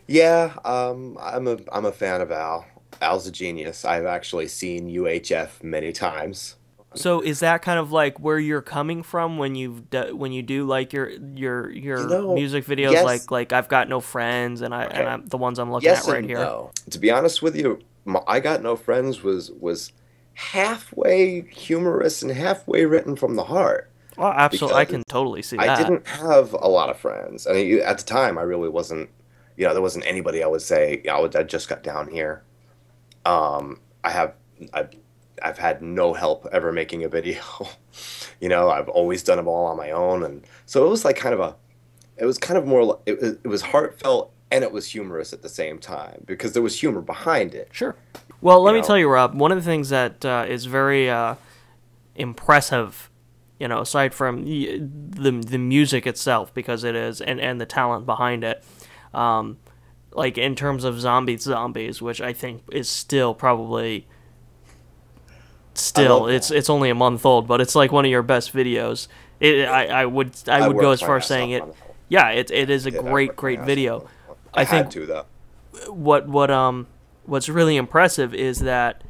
M: Yeah, I'm a fan of Al. Al's a genius. I've actually seen UHF many times.
A: So is that kind of like where you're coming from when you do like your music videos?
M: Yes.
A: Like I've Got No Friends and I'm the ones I'm looking at right here.
M: No. To be honest with you, I Got No Friends was halfway humorous and halfway written from the heart.
A: Well, absolutely, I can totally see that.
M: I didn't have a lot of friends. I mean, at the time, I really wasn't. There wasn't anybody I would say. I just got down here. I've had no help ever making a video. I've always done them all on my own, and so it was like it was heartfelt and it was humorous at the same time because there was humor behind it.
A: Sure. Well, let me tell you, Rob, one of the things that is very impressive, aside from the music itself, because it is, and the talent behind it, like in terms of Zombies, which I think is still probably it's only a month old, but it's like one of your best videos. I would go as far as saying it. Yeah, it is a great video. I think what's really impressive is that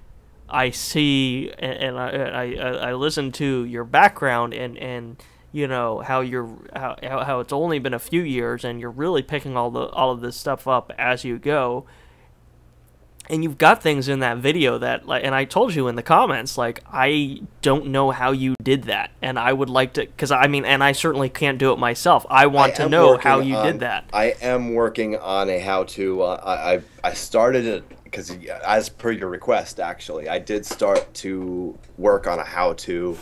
A: I see and I listen to your background and how how it's only been a few years and you're really picking all of this stuff up as you go, and you've got things in that video that and I told you in the comments, like, I don't know how you did that, and I would like to, because and I certainly can't do it myself. I want to know how you did that.
M: I am working on a how-to. I started it because, as per your request, actually, I did start to work on a how-to.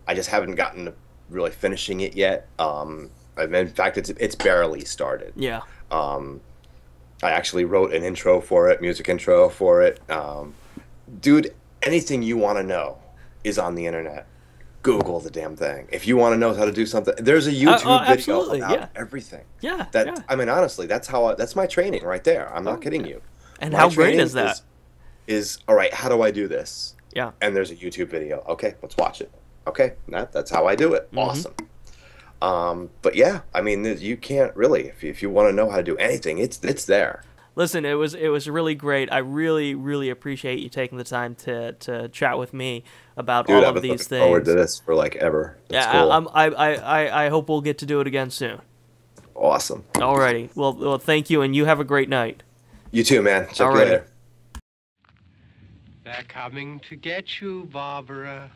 M: I just haven't gotten to really finishing it yet. In fact, it's barely started.
A: Yeah.
M: I actually wrote an intro for it, music intro for it. Dude, anything you want to know is on the internet. Google the damn thing. If you want to know how to do something, there's a YouTube video about everything.
A: Yeah.
M: I mean, honestly, that's my training right there. I'm not kidding you.
A: And how great is that?
M: Is all right, how do I do this?
A: Yeah.
M: And there's a YouTube video. Okay, let's watch it. Okay, that's how I do it. Awesome. But yeah, I mean, you can't really, if you want to know how to do anything, it's there.
A: Listen, it was really great. I really appreciate you taking the time to chat with me about all of these things. I've been looking
M: forward to this for like ever. That's cool.
A: I hope we'll get to do it again soon.
M: Awesome.
A: Alrighty. Well, thank you, and you have a great night.
M: You too, man. Check you later.
N: They're coming to get you, Barbara.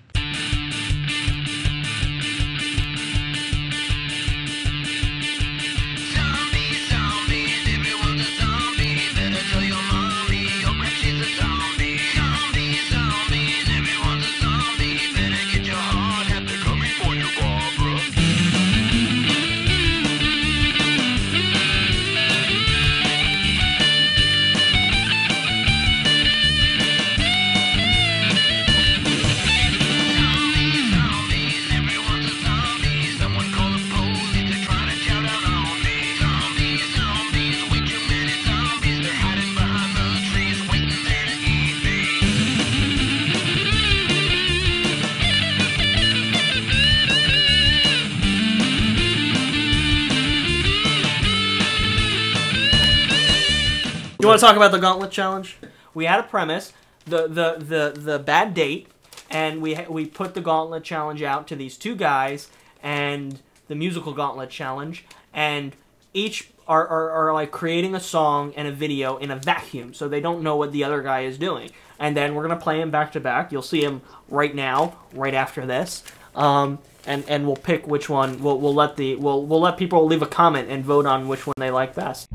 A: You want to talk about the Gauntlet Challenge? We had a premise, the bad date, and we put the Gauntlet Challenge out to these two guys and the musical Gauntlet Challenge, and each are like creating a song and a video in a vacuum, so they don't know what the other guy is doing. And then we're gonna play them back to back. You'll see them right now, right after this. And we'll pick which one. We'll let people leave a comment and vote on which one they like best.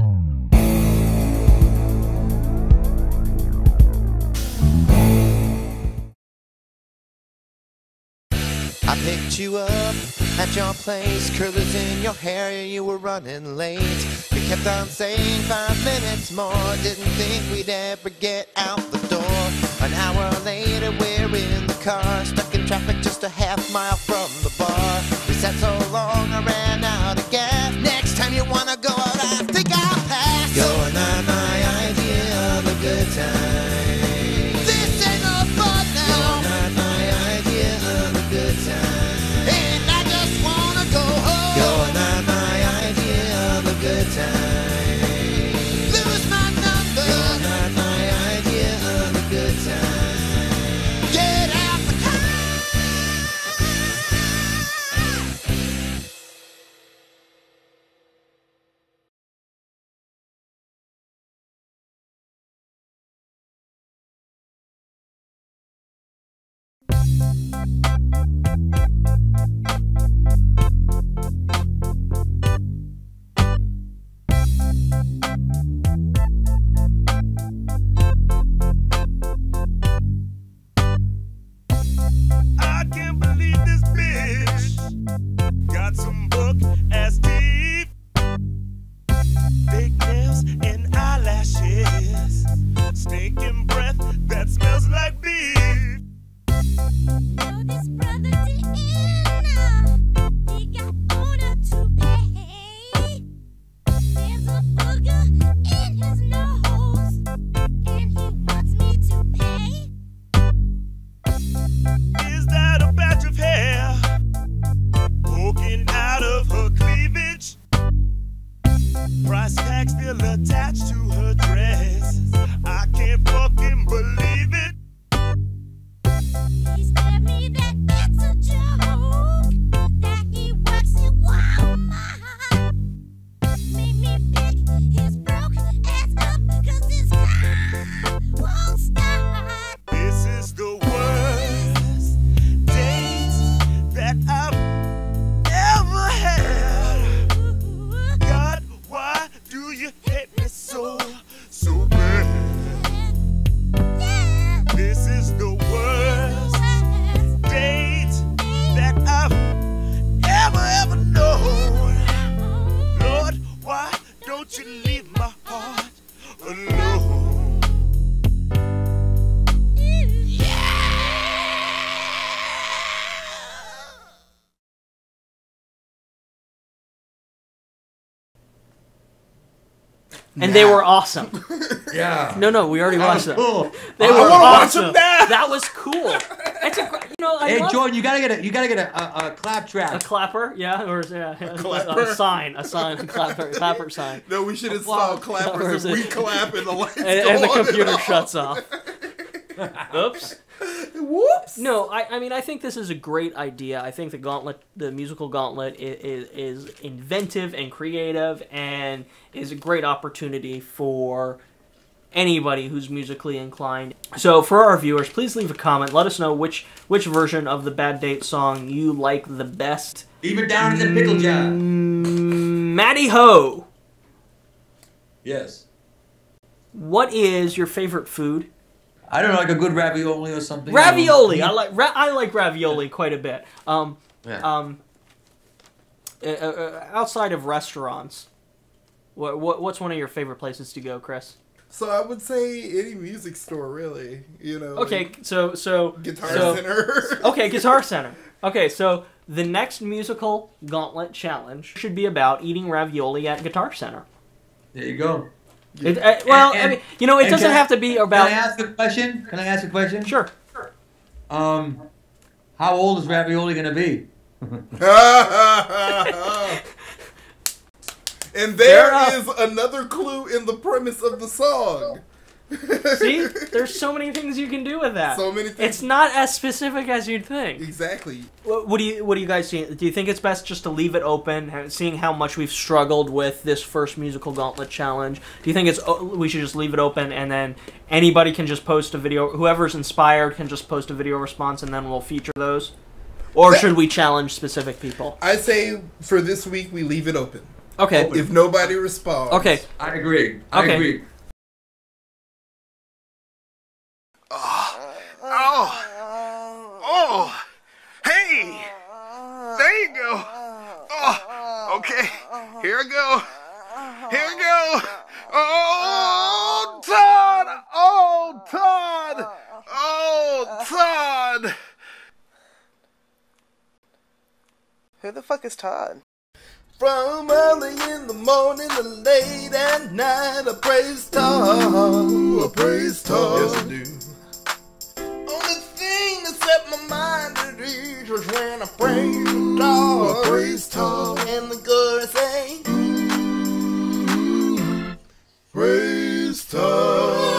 O: I picked you up at your place, curlers in your hair, you were running late. You kept on saying 5 minutes more, didn't think we'd ever get out the door. An hour later we're in the car, stuck in traffic just a half mile from the bar. We sat so long I ran out of gas. Next time you wanna go out, I think I'll pass. You're not my idea of a good time. This ain't no fun now. You're not my idea of a good time. And I just wanna go home. You're not my idea of a good time. Lose my number. You're not my idea of a good time. Get out the car.
P: I can't believe this bitch got some book ass teeth, fake nails and eyelashes, stinking breath that smells like beef. This brother didn't he got owner to pay. There's a booger in his nose, and he wants me to pay. Is that a patch of hair poking out of her cleavage? Price tag still attached to her dress. I can't fucking believe it. He stabbed me that it's a joke, that he works it Walmart. Made me pick his broke ass up, cause his car won't start. This is the worst date that I've ever had. God, why do you hate me so bad? This is the worst date that I've ever known. Lord, why don't you leave my heart alone?
A: And they were awesome.
B: Yeah.
A: No, we already watched them.
B: Cool.
A: They were awesome. That was cool. It's a,
B: Hey, Jordan, you gotta get a clap trap.
A: A clapper, yeah, or
C: clapper?
A: a sign, clapper sign.
C: No, we should install clappers and we clap and the lights go
A: and the
C: on
A: computer
C: and off.
A: shuts off. Oops.
C: Whoops.
A: No, I mean, I think this is a great idea. I think the musical Gauntlet is inventive and creative, and is a great opportunity for anybody who's musically inclined. So for our viewers, please leave a comment. Let us know which version of the Bad Date song you like the best.
B: Leave it down in the pickle jar.
A: Matty Ho.
B: Yes.
A: What is your favorite food?
B: I don't know, like a good ravioli or something.
A: Ravioli. I like ravioli quite a bit. Outside of restaurants, what's one of your favorite places to go, Chris?
C: So I would say any music store, really. You know.
A: Okay,
C: like
A: so
C: Guitar Center.
A: Okay, Guitar Center. Okay, so the next musical Gauntlet challenge should be about eating ravioli at Guitar Center.
B: There you go.
A: I mean, you know, it doesn't have to be about.
B: Can I ask a question?
A: Sure.
B: How old is ravioli gonna be?
C: And there is another clue in the premise of the song.
A: See? There's so many things you can do with that.
C: So many things.
A: It's not as specific as you'd think.
C: Exactly.
A: What do you guys think? Do you think it's best just to leave it open, seeing how much we've struggled with this first musical gauntlet challenge? Do you think we should just leave it open and then anybody can just post a video, whoever's inspired can just post a video response and then we'll feature those? Or should we challenge specific people?
C: I say for this week we leave it open.
A: Okay.
C: If nobody responds.
A: Okay.
B: I agree. I agree.
Q: Oh, hey, there you go. Oh, okay, here I go. Here I go. Oh, Todd. Oh, Todd. Oh, Todd.
R: Who the fuck is Todd?
C: From early in the morning to late at night, I praise Todd. I praise Todd. Yes, I do. Only thing that set my mind at ease was when I praised Todd. I praised Todd. And the chorus ain't praise Todd.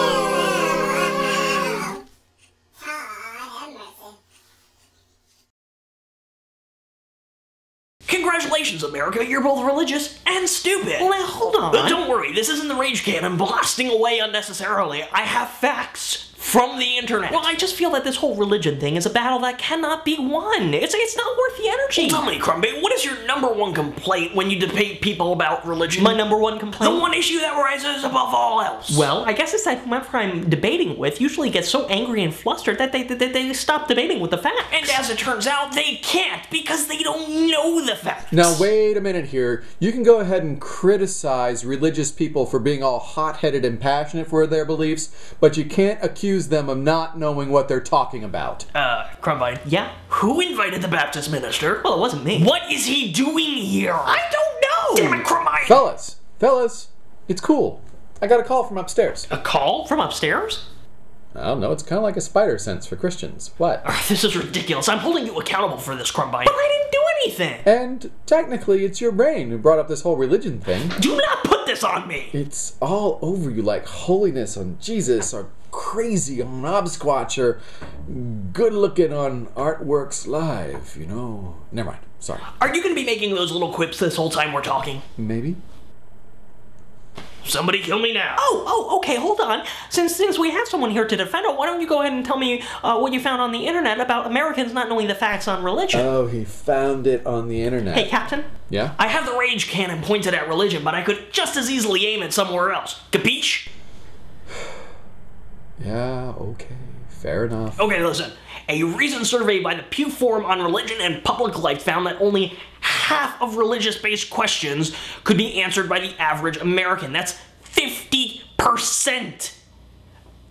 J: Congratulations, America, you're both religious and stupid. Well, now, hold on. But don't worry, this isn't the rage cannon blasting away unnecessarily. I have facts from the internet. Well, I just feel that this whole religion thing is a battle that cannot be won. It's not worth the energy. Well, tell me, Krumby, what is your #1 complaint when you debate people about religion? My #1 complaint? The one issue that rises above all else. Well, I guess it's that whomever I'm debating with usually gets so angry and flustered that they stop debating with the facts. And as it turns out, they can't because they don't know the facts.
S: Now, wait a minute here. You can go ahead and criticize religious people for being all hot-headed and passionate for their beliefs, but you can't accuse them of not knowing what they're talking about.
J: Krumbine. Yeah? Who invited the Baptist minister? Well, it wasn't me. What is he doing here? I don't know! Damn it, Krumbine!
S: Fellas, it's cool. I got a call from upstairs.
J: A call from upstairs?
S: I don't know, it's kind of like a spider sense for Christians. What?
J: This is ridiculous. I'm holding you accountable for this, Krumbine. But I didn't do anything!
S: And technically, it's your brain who brought up this whole religion thing.
J: Do not put this on me!
S: It's all over you, like holiness on Jesus, or crazy on Obsquatch, or good looking on Artworks Live, you know. Never mind, sorry.
J: Are you going to be making those little quips this whole time we're talking?
S: Maybe.
J: Somebody kill me now.
A: Oh, okay, hold on. Since we have someone here to defend it, why don't you go ahead and tell me what you found on the internet about Americans not knowing the facts on religion?
S: Oh, he found it on the internet.
A: Hey, Captain?
S: Yeah?
J: I have the rage cannon pointed at religion, but I could just as easily aim it somewhere else. Capiche?
S: Yeah, okay. Fair enough.
J: Okay, listen. A recent survey by the Pew Forum on Religion and Public Life found that only half of religious-based questions could be answered by the average American. That's 50%.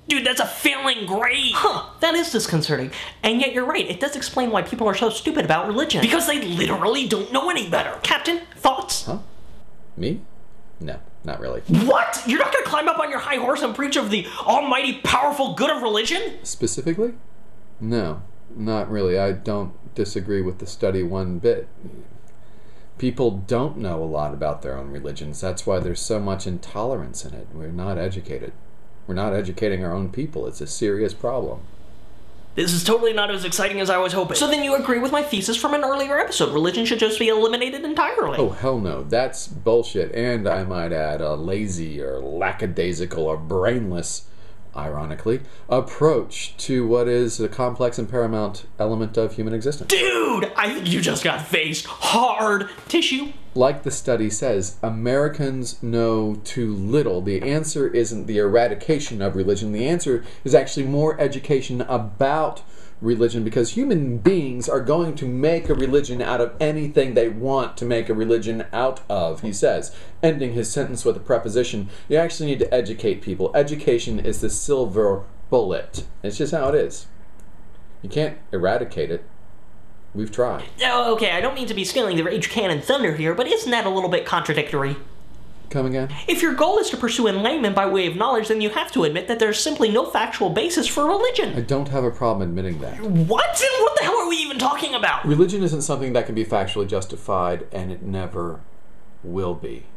J: Dude, that's a failing grade.
A: Huh, that is disconcerting. And yet you're right, it does explain why people are so stupid about religion.
J: Because they literally don't know any better.
A: Captain, thoughts?
S: Huh? Me? No, not really.
J: What? You're not gonna climb up on your high horse and preach of the almighty powerful good of religion?
S: Specifically? No, not really. I don't disagree with the study one bit. People don't know a lot about their own religions. That's why there's so much intolerance in it. We're not educated. We're not educating our own people. It's a serious problem.
J: This is totally not as exciting as I was hoping.
A: So then you agree with my thesis from an earlier episode. Religion should just be eliminated entirely.
S: Oh, hell no. That's bullshit. And I might add a lazy or lackadaisical or brainless, ironically, approach to what is a complex and paramount element of human existence.
J: Dude, I think you just got faced hard tissue.
S: Like the study says, Americans know too little. The answer isn't the eradication of religion. The answer is actually more education about religion, because human beings are going to make a religion out of anything they want to make a religion out of, he says, ending his sentence with a preposition. You actually need to educate people. Education is the silver bullet. It's just how it is. You can't eradicate it. We've tried.
A: Oh, okay, I don't mean to be stealing the rage cannon thunder here, but isn't that a little bit contradictory?
S: Come again?
A: If your goal is to pursue enlightenment by way of knowledge, then you have to admit that there's simply no factual basis for religion.
S: I don't have a problem admitting that.
J: What? And what the hell are we even talking about?
S: Religion isn't something that can be factually justified, and it never will be.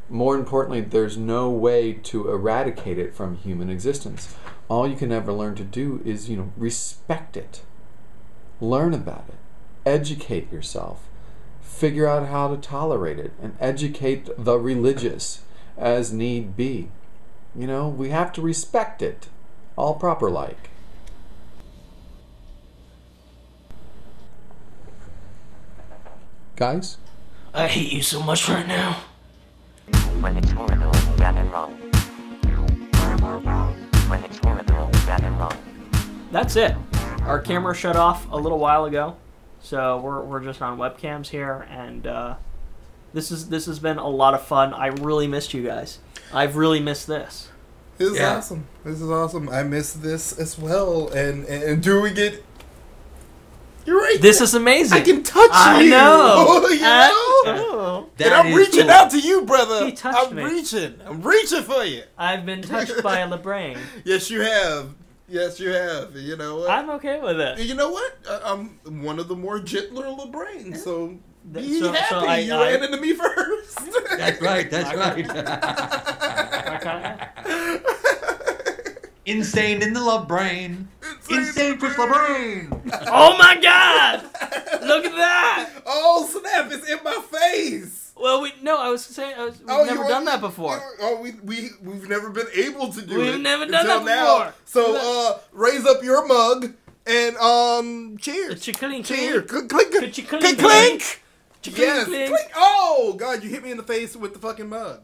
S: More importantly, there's no way to eradicate it from human existence. All you can ever learn to do is, respect it. Learn about it. Educate yourself. Figure out how to tolerate it. And educate the religious as need be. We have to respect it. All proper like. Guys?
A: I hate you so much right now.
D: When it's horrible, bad and wrong. When it's horrible, bad and wrong.
A: That's it. Our camera shut off a little while ago, so we're just on webcams here, and this has been a lot of fun. I really missed you guys. I've really missed this.
C: This is awesome. This is awesome. I miss this as well. And do we get? You're right.
A: This is amazing.
C: I can touch
A: I
C: you.
A: know.
C: You know? And I'm reaching out to you, brother.
A: He touched me.
C: I'm reaching for you.
A: I've been touched by LeBrane.
C: Yes, you have. Yes, you have. You know what?
A: I'm okay with it.
C: You know what? I'm one of the more gentler LeBrane, so be
A: So-
C: happy.
A: so I-
C: you
A: I-
C: ran into me first.
B: That's right. That's right. Insane in the love brain. Insane Chris LeBrane.
A: Oh my God! Look at that!
C: Oh snap! It's in my face.
A: Well, I was saying we've never done that before.
C: We've never been able to do it.
A: We've never done
C: until
A: that
C: now.
A: before.
C: So raise up your mug and cheers.
A: Clink,
C: cheers.
A: clink.
C: Clink,
A: Clink,
C: clink,
A: clink.
C: clink.
A: Clink,
C: Yes.
A: clink.
C: Clink. Oh God! You hit me in the face with the fucking mug.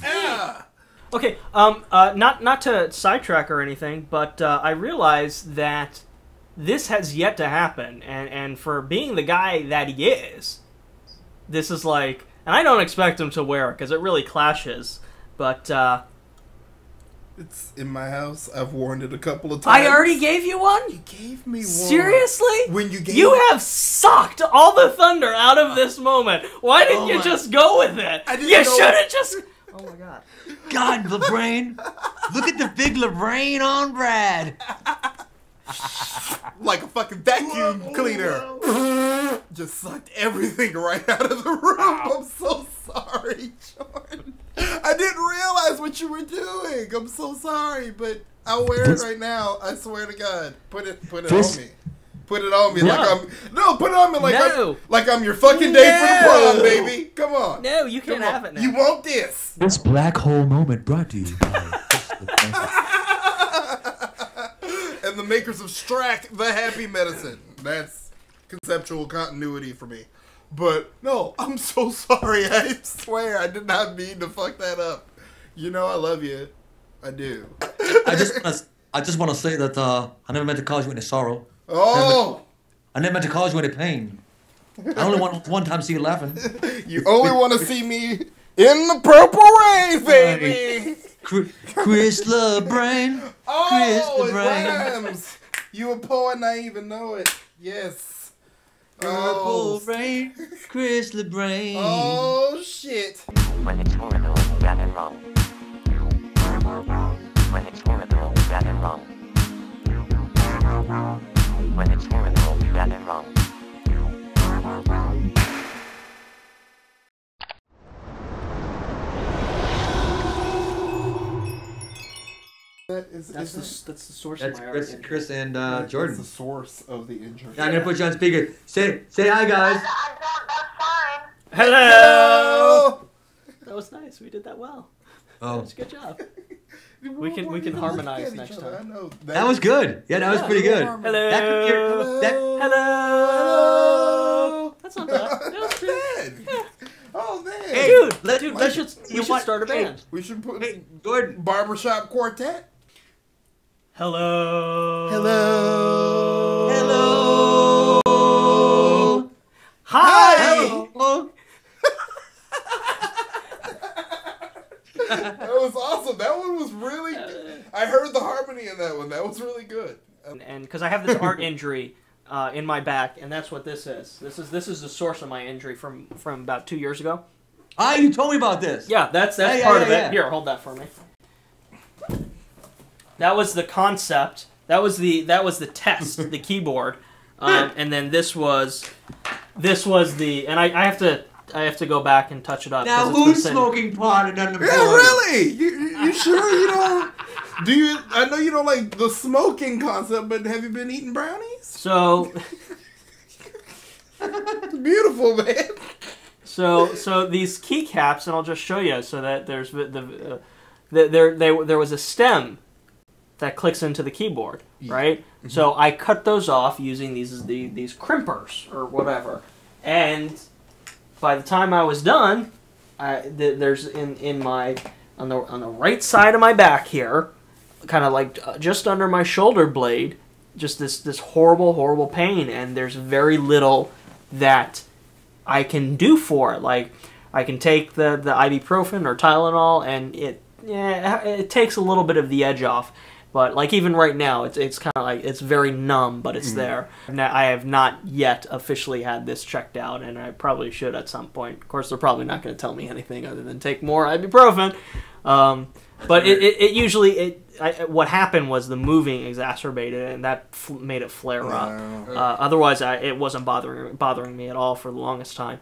C: Ah.
A: Okay, not to sidetrack or anything, but I realize that this has yet to happen, and for being the guy that he is, this is like, and I don't expect him to wear it because it really clashes, but
C: it's in my house. I've worn it a couple of times.
A: I already gave you one? You
C: gave me one.
A: Seriously?
C: When you gave
A: You have sucked all the thunder out of this moment. Why didn't you just go with it? You should have just... Oh my God.
B: God, LeBrane. Look at the big LeBrane on Brad.
C: Like a fucking vacuum cleaner. Just sucked everything right out of the room. I'm so sorry, Jordan. I didn't realize what you were doing. I'm so sorry, but I'll wear it right now. I swear to God. Put it on me. Put it on me like I'm put it on me like I'm your fucking day for the prom, baby. Come on.
A: No, you can't have it now.
C: You want this?
B: This black hole moment brought to you by
C: and the makers of Strack, the happy medicine. That's conceptual continuity for me. But no, I'm so sorry. I swear I did not mean to fuck that up. You know I love you. I do.
B: I just want to say that I never meant to cause you any sorrow.
C: Oh!
B: I never meant to cause you any pain. I only want one time to see you laughing.
C: You only want to see me in the purple rain, baby.
B: Chris LeBrane.
C: Oh,
B: Chris
C: it
B: LeBrane.
C: rhymes. You a poet and I even know it. Yes.
B: Purple rain. Chris LeBrane.
C: Oh shit.
D: When it's horrible, bad and wrong. When it's horrible, bad and wrong. When it's horrible, bad and wrong.
A: That's the source
B: That's
A: of my
B: Chris,
A: art.
B: Chris and
C: That's
B: Jordan.
C: the source of the injury.
B: I'm gonna put you on speaker. Say hi, guys.
A: Hello. That was nice. We did that well.
B: Oh.
A: That was a good job. We can harmonize next
C: I
A: time.
C: know.
B: That was good. Yeah, that was pretty good.
A: Hello.
B: That could be
A: Hello. That's not bad. That was pretty.
C: Oh man,
B: Hey,
A: Dude, we should start a band.
C: We should put
B: Jordan.
C: barbershop quartet.
A: Hello.
B: Hello.
A: Hi.
B: Hello.
C: That was awesome. That one was really. I heard the harmony in that one. That was really good.
A: And because I have this art injury in my back, and that's what this is. This is the source of my injury from about 2 years ago.
B: Ah, you told me about this.
A: Yeah, that's part of it. Here, hold that for me. That was the concept. That was the test, the keyboard, and then this was the. And I have to I have to go back and touch it up.
B: Now
A: 'cause it's been
B: who's
A: sitting-
B: smoking pot and on the
C: Yeah, really? You sure you don't? Do you? I know you don't like the smoking concept, but have you been eating brownies?
A: So
C: It's beautiful, man.
A: So these keycaps, and I'll just show you, so that there's there was a stem that clicks into the keyboard, right?
C: Mm-hmm.
A: So I cut those off using these crimpers or whatever, and by the time I was done, there's in my on the right side of my back here, kind of like just under my shoulder blade, just this horrible pain, and there's very little that I can do for it. Like I can take the ibuprofen or Tylenol, and it takes a little bit of the edge off. But like even right now, it's kind of like it's very numb, but it's there. Now, I have not yet officially had this checked out, and I probably should at some point. Of course, they're probably not going to tell me anything other than take more ibuprofen. But it usually what happened was the moving exacerbated it, and that made it flare up. Otherwise, it wasn't bothering me at all for the longest time.